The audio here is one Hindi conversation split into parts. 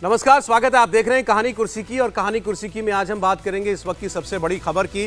नमस्कार, स्वागत है। आप देख रहे हैं कहानी कुर्सी की, और कहानी कुर्सी की में आज हम बात करेंगे इस वक्त की सबसे बड़ी खबर की।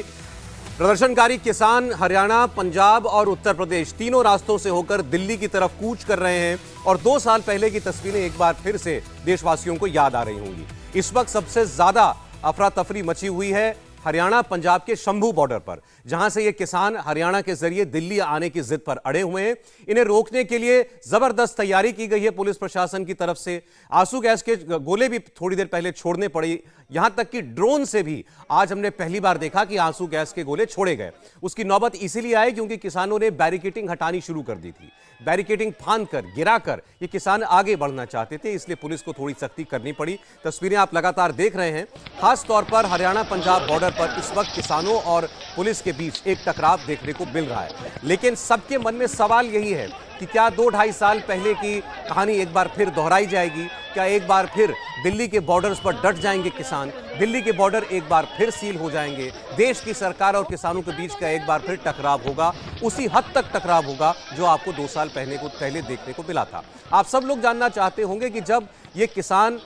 प्रदर्शनकारी किसान हरियाणा, पंजाब और उत्तर प्रदेश तीनों रास्तों से होकर दिल्ली की तरफ कूच कर रहे हैं और 2 साल पहले की तस्वीरें एक बार फिर से देशवासियों को याद आ रही होंगी। इस वक्त सबसे ज्यादा अफरा तफरी मची हुई है हरियाणा पंजाब के शंभू बॉर्डर पर, जहां से ये किसान हरियाणा के जरिए दिल्ली आने की जिद पर अड़े हुए हैं। इन्हें रोकने के लिए जबरदस्त तैयारी की गई है पुलिस प्रशासन की तरफ से। आंसू गैस के गोले भी थोड़ी देर पहले छोड़ने पड़े, यहां तक कि ड्रोन से भी आज हमने पहली बार देखा कि आंसू गैस के गोले छोड़े गए। उसकी नौबत इसीलिए आई क्योंकि किसानों ने बैरिकेडिंग हटानी शुरू कर दी थी। बैरिकेडिंग फांदकर, गिराकर ये किसान आगे बढ़ना चाहते थे, इसलिए पुलिस को थोड़ी सख्ती करनी पड़ी। तस्वीरें आप लगातार देख रहे हैं। खास तौर पर हरियाणा पंजाब बॉर्डर पर इस वक्त किसानों और पुलिस के बीच एक टकराव देखने को मिल रहा है। लेकिन सबके मन में सवाल यही है कि क्या 2-2.5 साल पहले की कहानी एक बार फिर दोहराई जाएगी? क्या एक बार फिर दिल्ली के बॉर्डर्स पर डट जाएंगे किसान? दिल्ली के बॉर्डर एक बार फिर सील हो जाएंगे? देश की सरकार और किसानों के बीच का एक बार फिर टकराव होगा? उसी हद तक टकराव होगा जो आपको 2 साल पहले देखने को मिला था। आप सब लोग जानना चाहते होंगे कि जब ये किसान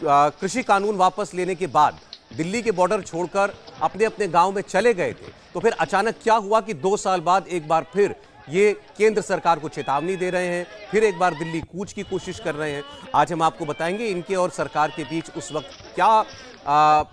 कृषि कानून वापस लेने के बाद दिल्ली के बॉर्डर छोड़कर अपने अपने गांव में चले गए थे, तो फिर अचानक क्या हुआ कि 2 साल बाद एक बार फिर ये केंद्र सरकार को चेतावनी दे रहे हैं, फिर एक बार दिल्ली कूच की कोशिश कर रहे हैं। आज हम आपको बताएंगे इनके और सरकार के बीच उस वक्त क्या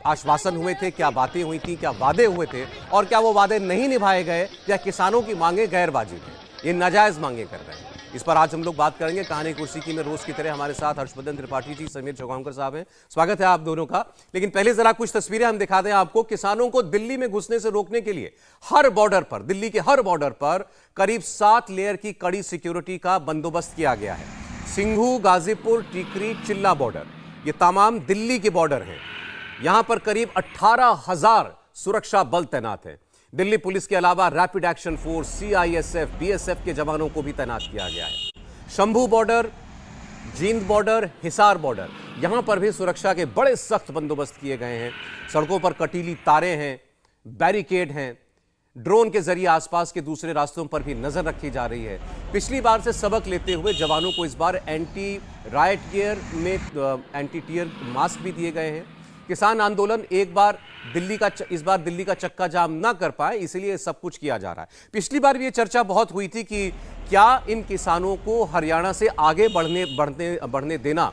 आश्वासन हुए थे, क्या बातें हुई थी, क्या वादे हुए थे, और क्या वो वादे नहीं निभाए गए या किसानों की मांगे गैरवाजिब हैं, ये नाजायज मांगे कर रहे हैं। इस पर आज हम लोग बात करेंगे। कहानी कुर्सी की में रोज की तरह हमारे साथ हर्षवर्धन त्रिपाठी जी, समीर चौगांवकर साहब हैं। स्वागत है आप दोनों का। लेकिन पहले जरा कुछ तस्वीरें हम दिखा दें आपको। किसानों को दिल्ली में घुसने से रोकने के लिए हर बॉर्डर पर, दिल्ली के हर बॉर्डर पर करीब 7 लेयर की कड़ी सिक्योरिटी का बंदोबस्त किया गया है। सिंघू, गाजीपुर, टीकरी, चिल्ला बॉर्डर, ये तमाम दिल्ली के बॉर्डर हैं। यहां पर करीब 18,000 सुरक्षा बल तैनात हैं। दिल्ली पुलिस के अलावा rapid action force, CISF, BSF के जवानों को भी तैनात किया गया है। Shambhu border, Jind border, Hisar border, यहां पर भी सुरक्षा के बड़े सख्त बंदोबस्त किए गए हैं। सड़कों पर कटीली तारें हैं, बैरिकेड हैं। ड्रोन के जरिए आसपास के दूसरे रास्तों पर भी नजर रखी जा रही है। पिछली बार से सबक लेते हुए जवानों को इस बार एंटी राइट गियर में एंटी टीयर मास्क भी दिए गए हैं। किसान आंदोलन इस बार दिल्ली का चक्का जाम ना कर पाए, इसलिए सब कुछ किया जा रहा है। पिछली बार भी ये चर्चा बहुत हुई थी कि क्या इन किसानों को हरियाणा से आगे बढ़ने देना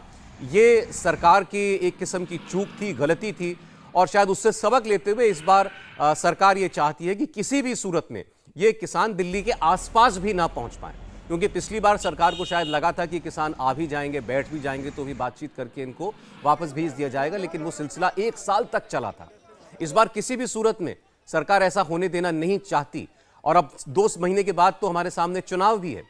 ये सरकार की एक किस्म की चूक थी, गलती थी, और शायद उससे सबक लेते हुए इस बार सरकार ये चाहती है कि किसी भी सूरत में ये किसान दिल्ली के आसपास भी ना पहुंच पाए। क्योंकि पिछली बार सरकार को शायद लगा था कि किसान आ भी जाएंगे, बैठ भी जाएंगे, तो भी बातचीत करके इनको वापस भेज दिया जाएगा, लेकिन वो सिलसिला 1 साल तक चला था। इस बार किसी भी सूरत में सरकार ऐसा होने देना नहीं चाहती, और अब 2 महीने के बाद तो हमारे सामने चुनाव भी है।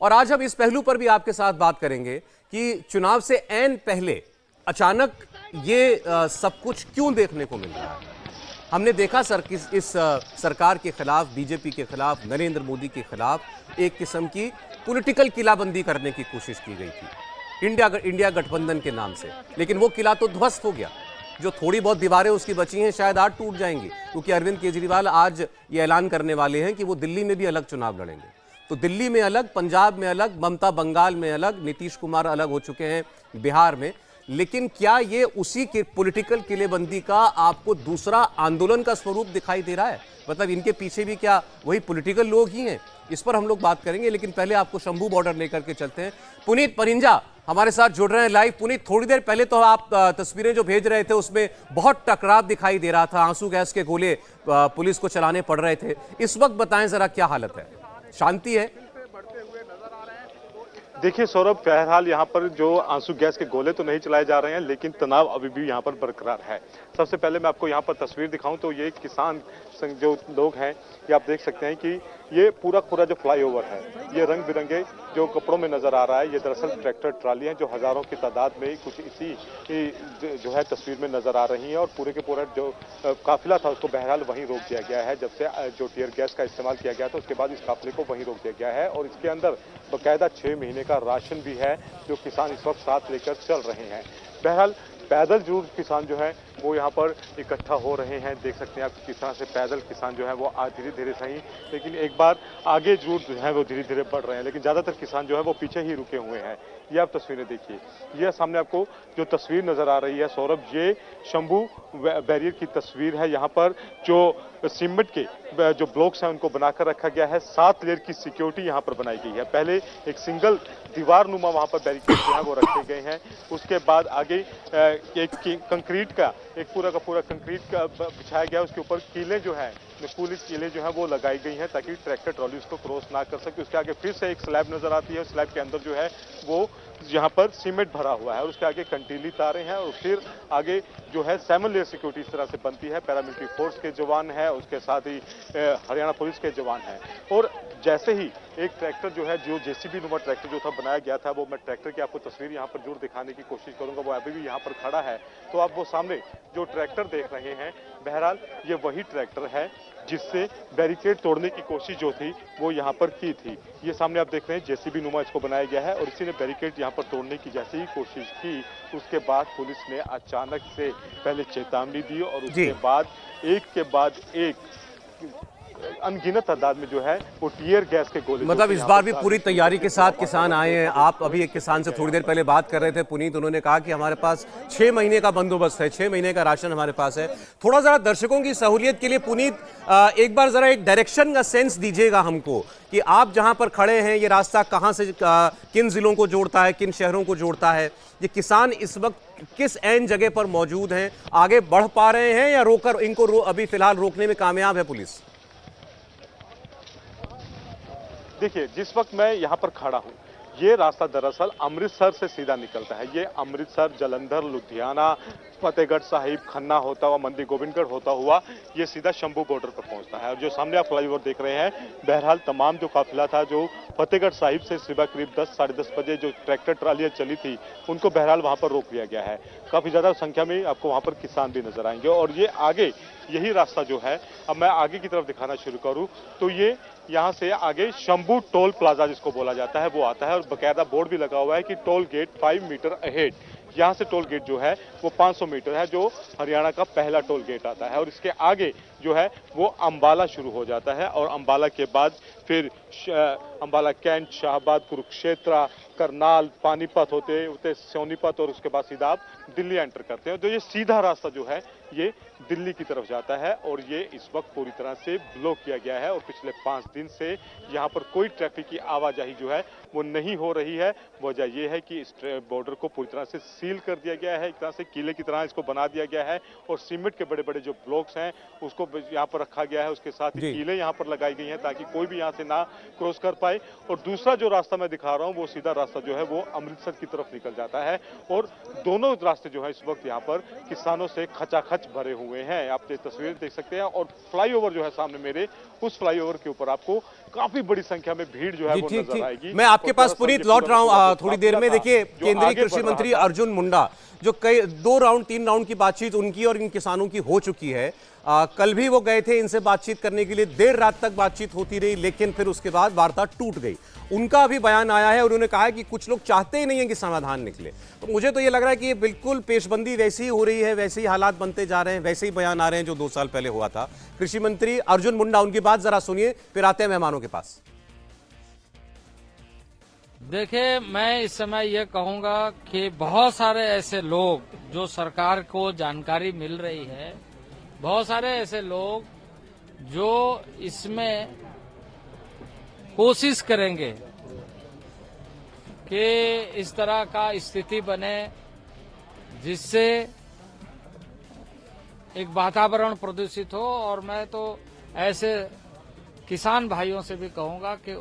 और आज हम इस पहलू पर भी आपके साथ बात करेंगे कि चुनाव से ऐन पहले अचानक ये सब कुछ क्यों देखने को मिल रहा है। हमने देखा इस सरकार के खिलाफ, बीजेपी के खिलाफ, नरेंद्र मोदी के खिलाफ एक किस्म की पॉलिटिकल किलाबंदी करने की कोशिश की गई थी इंडिया गठबंधन के नाम से, लेकिन वो किला तो ध्वस्त हो गया। जो थोड़ी बहुत दीवारें उसकी बची हैं शायद आज टूट जाएंगी, क्योंकि अरविंद केजरीवाल आज ये ऐलान करने वाले हैं कि वो दिल्ली में भी अलग चुनाव लड़ेंगे। तो दिल्ली में अलग, पंजाब में अलग, ममता बंगाल में अलग, नीतीश कुमार अलग हो चुके हैं बिहार में। लेकिन क्या ये उसी के पॉलिटिकल किलेबंदी का आपको दूसरा आंदोलन का स्वरूप दिखाई दे रहा है? मतलब इनके पीछे भी क्या वही पॉलिटिकल लोग ही हैं? इस पर हम लोग बात करेंगे, लेकिन पहले आपको शंभू बॉर्डर लेकर के चलते हैं। पुनीत परिंजा हमारे साथ जुड़ रहे हैं लाइव। पुनीत, थोड़ी देर पहले तो आप तस्वीरें जो भेज रहे थे उसमें बहुत टकराव दिखाई दे रहा था, आंसू गैस के गोले पुलिस को चलाने पड़ रहे थे। इस वक्त बताएं जरा क्या हालत है, शांति है? देखिए सौरभ, बहरहाल यहाँ पर जो आंसू गैस के गोले तो नहीं चलाए जा रहे हैं, लेकिन तनाव अभी भी यहाँ पर बरकरार है। सबसे पहले मैं आपको यहाँ पर तस्वीर दिखाऊं तो ये किसान संघ जो लोग हैं, ये आप देख सकते हैं कि ये पूरा जो फ्लाईओवर है, ये रंग बिरंगे जो कपड़ों में नजर आ रहा है, ये दरअसल ट्रैक्टर ट्राली हैं जो हजारों की तादाद में कुछ इसी जो है तस्वीर में नजर आ रही हैं। और पूरे के पूरा जो काफिला था उसको बहरहाल वहीं रोक दिया गया है। जब से जो टीयर गैस का इस्तेमाल किया गया था उसके बाद इस काफिले को वहीं रोक दिया गया है, और इसके अंदर बाकायदा 6 महीने का राशन भी है जो किसान इस वक्त साथ लेकर चल रहे हैं। बहरहाल पैदल जरूर किसान जो है वो यहाँ पर इकट्ठा हो रहे हैं। देख सकते हैं आप किस तरह से पैदल किसान जो है वो धीरे धीरे सही, लेकिन एक बार आगे जरूर जो है वो धीरे धीरे बढ़ रहे हैं, लेकिन ज्यादातर किसान जो है वो पीछे ही रुके हुए हैं। ये आप तस्वीरें देखिए। यह सामने आपको जो तस्वीर नजर आ रही है सौरभ, ये शंभू बैरियर की तस्वीर है। यहाँ पर जो सीमेंट के जो ब्लॉक्स हैं उनको बनाकर रखा गया है। 7 लेयर की सिक्योरिटी यहाँ पर बनाई गई है। पहले एक सिंगल दीवार नुमा वहां पर बैरिकेड जो है वो रखे गए हैं। उसके बाद आगे एक कंक्रीट का एक पूरा का पूरा कंक्रीट का बिछाया गया, उसके ऊपर कीलें जो है पुलिस कीलें जो है वो लगाई गई हैं ताकि ट्रैक्टर ट्रॉली उसको क्रॉस ना कर सके। उसके आगे फिर से एक स्लैब नजर आती है, स्लैब के अंदर जो है वो यहाँ पर सीमेंट भरा हुआ है और उसके आगे कंटीली तारें हैं और फिर आगे जो है 7 लेयर सिक्योरिटी इस तरह से बनती है। पैरामिलिट्री फोर्स के जवान है, उसके साथ ही हरियाणा पुलिस के जवान हैं। और जैसे ही एक ट्रैक्टर जो है, जो जेसीबी नुमा ट्रैक्टर जो था बनाया गया था, वो मैं ट्रैक्टर की आपको तस्वीर यहाँ पर जरूर दिखाने की कोशिश करूंगा। वो अभी भी यहाँ पर खड़ा है। तो आप वो सामने जो ट्रैक्टर देख रहे हैं, बहरहाल ये वही ट्रैक्टर है जिससे बैरिकेड तोड़ने की कोशिश जो थी वो यहाँ पर की थी। ये सामने आप देख रहे हैं जेसीबी नुमा इसको बनाया गया है और इसी ने बैरिकेड यहाँ पर तोड़ने की जैसे ही कोशिश की, उसके बाद पुलिस ने अचानक से पहले चेतावनी दी और उसके बाद एक अनगिनत तादाद में जो है वो टीयर गैस के गोले, मतलब इस बार भी पूरी तैयारी के साथ किसान आए हैं। आप अभी एक किसान से थोड़ी देर पहले बात कर रहे थे पुनीत, उन्होंने कहा कि हमारे पास 6 महीने का बंदोबस्त है, 6 महीने का राशन हमारे पास है। थोड़ा जरा दर्शकों की सहूलियत के लिए पुनीत एक बार जरा एक डायरेक्शन का सेंस दीजिएगा हमको कि आप जहां पर खड़े हैं ये रास्ता कहां से किन जिलों को जोड़ता है, किन शहरों को जोड़ता है। ये किसान इस वक्त किस ऐन जगह पर मौजूद हैं, आगे बढ़ पा रहे हैं या रोकर इनको अभी फिलहाल रोकने में कामयाब है पुलिस? देखिए, जिस वक्त मैं यहाँ पर खड़ा हूँ, ये रास्ता दरअसल अमृतसर से सीधा निकलता है। ये अमृतसर, जलंधर, लुधियाना, फतेहगढ़ साहिब, खन्ना होता हुआ, मंडी गोविंदगढ़ होता हुआ ये सीधा शंभू बॉर्डर पर पहुंचता है। और जो सामने आप फ्लाईओवर देख रहे हैं, बहरहाल तमाम जो काफिला था जो फतेहगढ़ साहिब से सुबह करीब 10 साढ़े 10 बजे जो ट्रैक्टर ट्रालियां चली थी, उनको बहरहाल वहां पर रोक लिया गया है। काफी ज्यादा संख्या में आपको वहां पर किसान भी नजर आएंगे। और ये आगे यही रास्ता जो है, अब मैं आगे की तरफ दिखाना शुरू करूं तो ये यहाँ से आगे शंभू टोल प्लाजा जिसको बोला जाता है वो आता है और बकायदा बोर्ड भी लगा हुआ है कि टोल गेट 5 मीटर अहेड। यहाँ से टोल गेट जो है वो 500 मीटर है, जो हरियाणा का पहला टोल गेट आता है। और इसके आगे जो है वो अंबाला शुरू हो जाता है और अंबाला के बाद फिर अंबाला, कैंट, शाहबाद, कुरुक्षेत्र, करनाल, पानीपत होते होते सोनीपत और उसके बाद सीधा आप दिल्ली एंटर करते हैं। तो ये सीधा रास्ता जो है ये दिल्ली की तरफ जाता है और ये इस वक्त पूरी तरह से ब्लॉक किया गया है और पिछले 5 दिन से यहाँ पर कोई ट्रैफिक की आवाजाही जो है वो नहीं हो रही है। वजह यह है कि इस बॉर्डर को पूरी तरह से सील कर दिया गया है, एक तरह से किले की तरह इसको बना दिया गया है और सीमेंट के बड़े बड़े जो ब्लॉक्स हैं उसको यहाँ पर रखा गया है। उसके साथ ही कीलें यहाँ पर लगाई गई हैं ताकि कोई भी यहाँ से ना क्रॉस कर पाए। और दूसरा जो रास्ता मैं दिखा रहा हूँ वो सीधा रास्ता जो है वो अमृतसर की तरफ निकल जाता है और दोनों रास्ते जो है इस वक्त यहाँ पर किसानों से खचाखच भरे हुए हैं। आप ये तस्वीर देख सकते हैं और फ्लाईओवर जो है सामने मेरे, उस फ्लाईओवर के ऊपर आपको काफी बड़ी संख्या में भीड़ जो है वो नजर आएगी। मैं आपके पास पुनीत लौट रहा हूं थोड़ी देर में। देखिए, केंद्रीय कृषि मंत्री अर्जुन मुंडा जो कई 2 राउंड 3 राउंड की बातचीत उनकी और इन किसानों की हो चुकी है। कल भी वो गए थे इनसे बातचीत करने के लिए, देर रात तक बातचीत होती रही लेकिन फिर उसके बाद वार्ता टूट गई। उनका अभी बयान आया है और उन्होंने कहा है कि कुछ लोग चाहते ही नहीं है कि समाधान निकले। तो मुझे तो ये लग रहा है कि ये बिल्कुल पेशबंदी वैसी ही हो रही है, वैसे ही हालात बनते जा रहे हैं, वैसे ही बयान आ रहे हैं जो 2 साल पहले हुआ था। कृषि मंत्री अर्जुन मुंडा, उनकी बात जरा सुनिए, फिर आते हैं मेहमानों के पास। देखिए, मैं इस समय ये कहूंगा कि बहुत सारे ऐसे लोग जो सरकार को जानकारी मिल रही है, बहुत सारे ऐसे लोग जो इसमें कोशिश करेंगे कि इस तरह का स्थिति बने जिससे एक वातावरण प्रदूषित हो। और मैं तो ऐसे किसान भाइयों से भी कहूंगा कि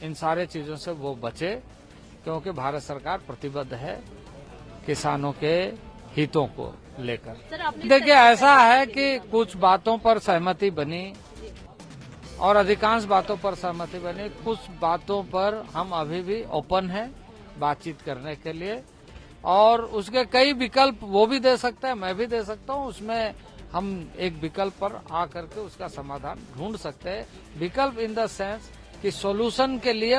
इन सारे चीजों से वो बचे, क्योंकि भारत सरकार प्रतिबद्ध है किसानों के हितों को लेकर। देखिए, ऐसा है कि कुछ बातों पर सहमति बनी और अधिकांश बातों पर सहमति बनी। कुछ बातों पर हम अभी भी ओपन हैं बातचीत करने के लिए और उसके कई विकल्प वो भी दे सकते हैं, मैं भी दे सकता हूं। उसमें हम एक विकल्प पर आकर के उसका समाधान ढूंढ सकते हैं। विकल्प इन द सेंस कि सॉल्यूशन के लिए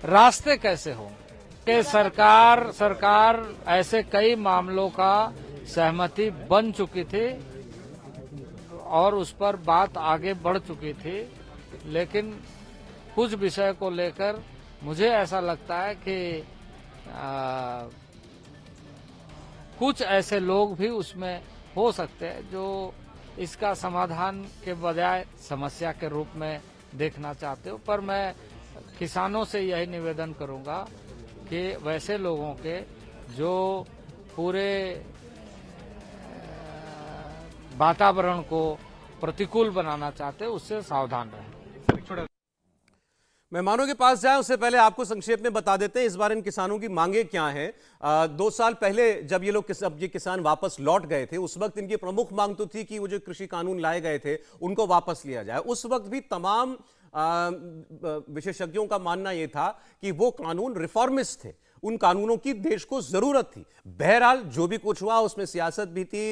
रास्ते कैसे हों। कि सरकार ऐसे कई मामलों का सहमति बन चुकी थी और उस पर बात आगे बढ़ चुकी थी, लेकिन कुछ विषय को लेकर मुझे ऐसा लगता है कि कुछ ऐसे लोग भी उसमें हो सकते हैं जो इसका समाधान के बजाय समस्या के रूप में देखना चाहते हो। पर मैं किसानों से यही निवेदन करूंगा कि वैसे लोगों के जो पूरे वातावरण को प्रतिकूल बनाना चाहते हैं उससे सावधान रहें। मेहमानों के पास जाएं उससे पहले आपको संक्षेप में बता देते हैं इस बार इन किसानों की मांगे क्या हैं। 2 साल पहले जब ये किसान वापस लौट गए थे उस वक्त इनकी प्रमुख मांग तो थी कि वो जो कृषि कानून लाए गए थे उनको वापस लिया जाए। उस वक्त भी तमाम विशेषज्ञों का मानना यह था कि वो कानून रिफॉर्मिस्ट थे, उन कानूनों की देश को जरूरत थी। बहरहाल जो भी कुछ हुआ उसमें सियासत भी थी,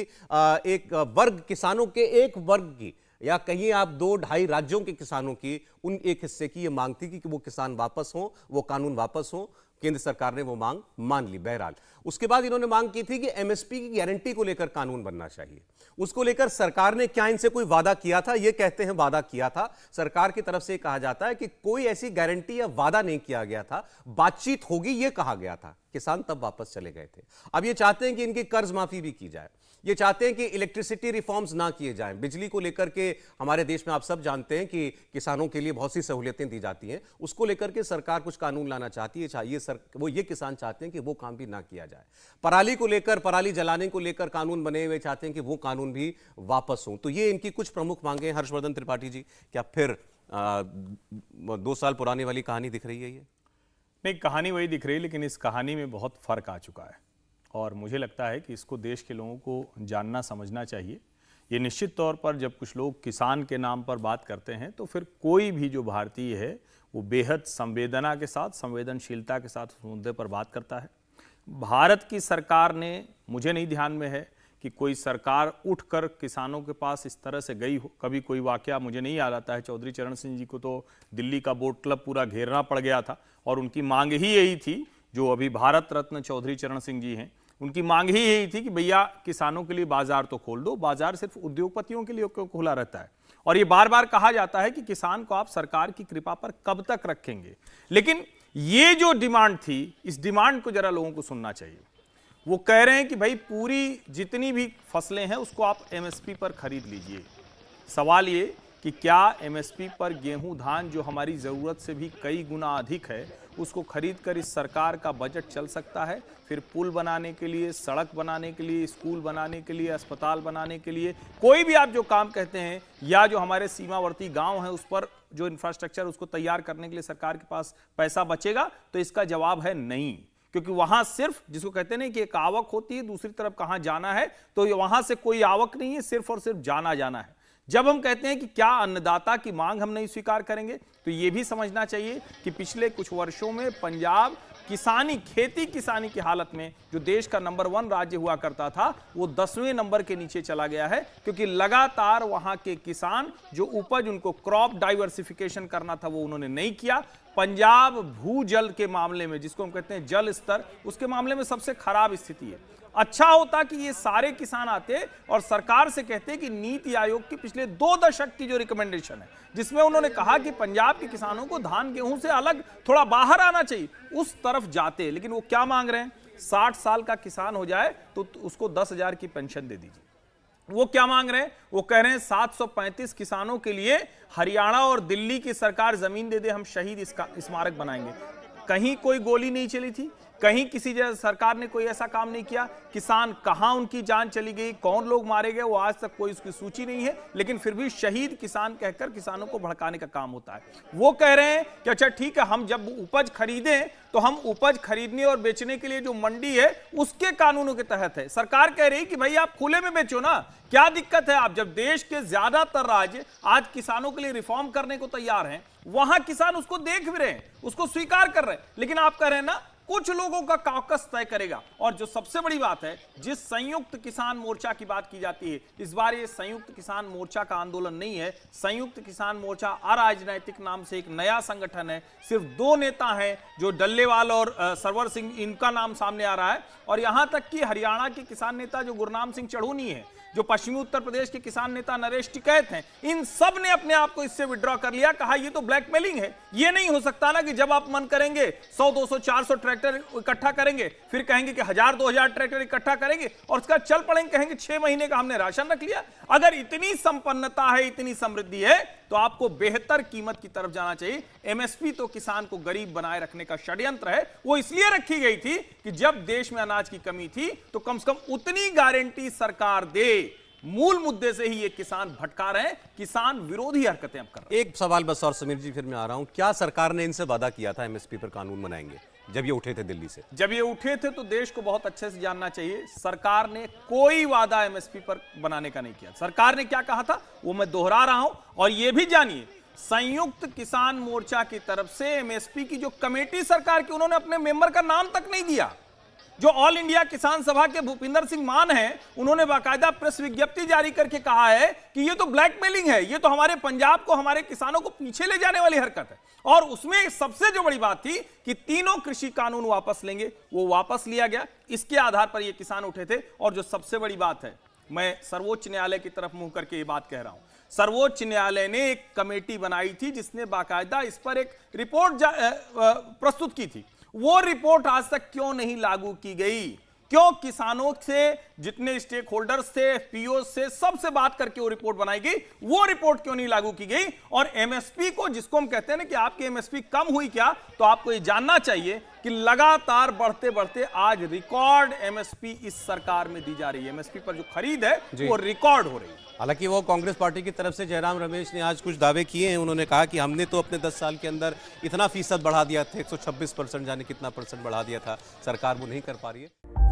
एक वर्ग किसानों के एक वर्ग की या कहीं आप 2-2.5 राज्यों के किसानों की उन एक हिस्से की ये मांग थी कि वो किसान वापस हो, वो कानून वापस हो। केंद्र सरकार ने वो मांग मान ली। बहरहाल उसके बाद इन्होंने मांग की थी कि एमएसपी की गारंटी को लेकर कानून बनना चाहिए। उसको लेकर सरकार ने क्या इनसे कोई वादा किया था? ये कहते हैं वादा किया था। सरकार की तरफ से कहा जाता है कि कोई ऐसी गारंटी या वादा नहीं किया गया था, बातचीत होगी ये कहा गया था। किसान तब वापस चले गए थे। अब ये चाहते हैं कि इनकी कर्ज माफी भी की जाए, ये चाहते हैं कि इलेक्ट्रिसिटी रिफॉर्म्स ना किए जाएं। बिजली को लेकर के हमारे देश में आप सब जानते हैं कि किसानों के लिए बहुत सी सहूलियतें दी जाती हैं, उसको लेकर के सरकार कुछ कानून लाना चाहती है। ये किसान चाहते हैं कि वो काम भी ना किया जाए। पराली को लेकर, पराली जलाने को लेकर कानून बने हुए, चाहते हैं कि वो कानून भी वापस हों। तो ये इनकी कुछ प्रमुख मांगे हैं। हर्षवर्धन त्रिपाठी जी, क्या फिर 2 साल पुरानी वाली कहानी दिख रही है? ये नहीं, कहानी वही दिख रही है, लेकिन इस कहानी में बहुत फर्क आ चुका है और मुझे लगता है कि इसको देश के लोगों को जानना समझना चाहिए। ये निश्चित तौर पर जब कुछ लोग किसान के नाम पर बात करते हैं तो फिर कोई भी जो भारतीय है वो बेहद संवेदना के साथ, संवेदनशीलता के साथ उस मुद्दे पर बात करता है। भारत की सरकार ने, मुझे नहीं ध्यान में है कि कोई सरकार उठकर किसानों के पास इस तरह से गई हो। कभी कोई वाकया मुझे नहीं याद आता है। चौधरी चरण सिंह जी को तो दिल्ली का बोट क्लब पूरा घेरना पड़ गया था और उनकी मांग ही यही थी, जो अभी भारत रत्न चौधरी चरण सिंह जी हैं, उनकी मांग ही यही थी कि भैया किसानों के लिए बाजार तो खोल दो। बाजार सिर्फ उद्योगपतियों के लिए खुला रहता है और ये बार बार कहा जाता है कि किसान को आप सरकार की कृपा पर कब तक रखेंगे। लेकिन ये जो डिमांड थी, इस डिमांड को जरा लोगों को सुनना चाहिए। वो कह रहे हैं कि भाई पूरी जितनी भी फसलें हैं उसको आप एमएसपी पर खरीद लीजिए। सवाल ये कि क्या एमएसपी पर गेहूं धान जो हमारी ज़रूरत से भी कई गुना अधिक है उसको खरीद कर इस सरकार का बजट चल सकता है? फिर पुल बनाने के लिए, सड़क बनाने के लिए, स्कूल बनाने के लिए, अस्पताल बनाने के लिए, कोई भी आप जो काम कहते हैं, या जो हमारे सीमावर्ती गांव हैं उस पर जो इंफ्रास्ट्रक्चर उसको तैयार करने के लिए सरकार के पास पैसा बचेगा? तो इसका जवाब है नहीं, क्योंकि वहां सिर्फ जिसको कहते हैं कि एक आवक होती है, दूसरी तरफ कहां जाना है, तो वहां से कोई आवक नहीं है, सिर्फ और सिर्फ जाना है। जब हम कहते हैं कि क्या अन्नदाता की मांग हम नहीं स्वीकार करेंगे, तो यह भी समझना चाहिए कि पिछले कुछ वर्षों में पंजाब खेती किसानी की हालत में जो देश का नंबर 1 राज्य हुआ करता था वो 10वें नंबर के नीचे चला गया है, क्योंकि लगातार वहां के किसान जो उपज उनको क्रॉप डाइवर्सिफिकेशन करना था वो उन्होंने नहीं किया। पंजाब भूजल के मामले में, जिसको हम कहते हैं जल स्तर, उसके मामले में सबसे खराब स्थिति है। अच्छा होता कि ये सारे किसान आते और सरकार से कहते कि नीति आयोग की पिछले 2 दशक की जो रिकमेंडेशन है, जिसमें उन्होंने कहा कि पंजाब के किसानों को धान गेहूं से अलग थोड़ा बाहर आना चाहिए, उस तरफ जाते। लेकिन वो क्या मांग रहे हैं? 60 साल का किसान हो जाए तो उसको 10,000 की पेंशन दे दीजिए। वो क्या मांग रहे हैं? वो कह रहे हैं 735 किसानों के लिए हरियाणा और दिल्ली की सरकार जमीन दे दे, हम शहीद स्मारक बनाएंगे। कहीं कोई गोली नहीं चली थी, कहीं किसी सरकार ने कोई ऐसा काम नहीं किया। किसान कहां उनकी जान चली गई, कौन लोग मारे गए, वो आज तक कोई उसकी सूची नहीं है, लेकिन फिर भी शहीद किसान कहकर किसानों को भड़काने का काम होता है। वो कह रहे हैं कि अच्छा ठीक है, हम जब उपज खरीदें तो हम उपज खरीदने और बेचने के लिए जो मंडी है उसके कानूनों के तहत है। सरकार कह रही कि भाई आप खुले में बेचो ना, क्या दिक्कत है? आप जब देश के ज्यादातर राज्य आज किसानों के लिए रिफॉर्म करने को तैयार हैं, वहां किसान उसको देख भी रहे हैं, उसको स्वीकार कर रहे हैं, लेकिन आप कह रहे हैं ना कुछ लोगों का कॉकस तय करेगा। और जो सबसे बड़ी बात है, जिस संयुक्त किसान मोर्चा की बात की जाती है, इस बार ये संयुक्त किसान मोर्चा का आंदोलन नहीं है। संयुक्त किसान मोर्चा अराजनैतिक नाम से एक नया संगठन है। सिर्फ 2 नेता हैं जो डल्लेवाल और सरवर सिंह, इनका नाम सामने आ रहा है, और यहां तक कि हरियाणा के किसान नेता जो गुरनाम सिंह चढ़ूनी है, जो पश्चिमी उत्तर प्रदेश के किसान नेता नरेश टिकैत हैं, इन सब ने अपने आप को इससे विड्रॉ कर लिया। कहा ये तो ब्लैकमेलिंग है, ये नहीं हो सकता ना कि जब आप मन करेंगे 100, 200, 400 ट्रैक्टर इकट्ठा करेंगे, फिर कहेंगे कि 1000, 2000 ट्रैक्टर इकट्ठा करेंगे और उसका चल पड़ेंगे, कहेंगे 6 महीने का हमने राशन रख लिया। अगर इतनी संपन्नता है, इतनी समृद्धि है, तो आपको बेहतर कीमत की तरफ जाना चाहिए। एमएसपी तो किसान को गरीब बनाए रखने का षड्यंत्र है। वो इसलिए रखी गई थी कि जब देश में अनाज की कमी थी तो कम से कम उतनी गारंटी सरकार दे। मूल मुद्दे से ही ये किसान भटका रहे हैं, किसान विरोधी हरकतें अब कर रहे हैं। एक सवाल बस और समीर जी, फिर मैं आ रहा हूं। क्या सरकार ने इनसे वादा किया था एमएसपी पर कानून बनाएंगे जब ये उठे थे दिल्ली से? जब ये उठे थे तो देश को बहुत अच्छे से जानना चाहिए, सरकार ने कोई वादा एमएसपी पर बनाने का नहीं किया। सरकार ने क्या कहा था वो मैं दोहरा रहा हूं, और ये भी जानिए, संयुक्त किसान मोर्चा की तरफ से एमएसपी की जो कमेटी सरकार की, उन्होंने अपने मेंबर का नाम तक नहीं दिया। जो ऑल इंडिया किसान सभा के भूपिंदर सिंह मान हैं, उन्होंने बाकायदा प्रेस विज्ञप्ति जारी करके कहा है कि ये तो ब्लैकमेलिंग है, ये तो हमारे पंजाब को, हमारे किसानों को पीछे ले जाने वाली हरकत है। और उसमें सबसे जो बड़ी बात थी कि तीनों कृषि कानून वापस लेंगे, वो वापस लिया गया। इसके आधार पर ये किसान उठे थे। और जो सबसे बड़ी बात है, मैं सर्वोच्च न्यायालय की तरफ मुंह करके ये बात कह रहा हूं, सर्वोच्च न्यायालय ने एक कमेटी बनाई थी जिसने बाकायदा इस पर एक रिपोर्ट प्रस्तुत की थी। वो रिपोर्ट आज तक क्यों नहीं लागू की गई? क्यों किसानों से, जितने स्टेक होल्डर्स थे, पीओ से, सबसे बात करके वो रिपोर्ट बनाई गई? वो रिपोर्ट क्यों नहीं लागू की गई? और एमएसपी को, जिसको हम कहते हैं ना कि आपकी एमएसपी कम हुई क्या, तो आपको ये जानना चाहिए कि लगातार बढ़ते बढ़ते आज रिकॉर्ड एमएसपी इस सरकार में दी जा रही है। एमएसपी पर जो खरीद है वो रिकॉर्ड हो रही है। हालांकि वो कांग्रेस पार्टी की तरफ से जयराम रमेश ने आज कुछ दावे किए हैं। उन्होंने कहा कि हमने तो अपने 10 साल के अंदर इतना फीसद बढ़ा दिया था, 126%, जाने कितना परसेंट बढ़ा दिया था, सरकार वो नहीं कर पा रही है।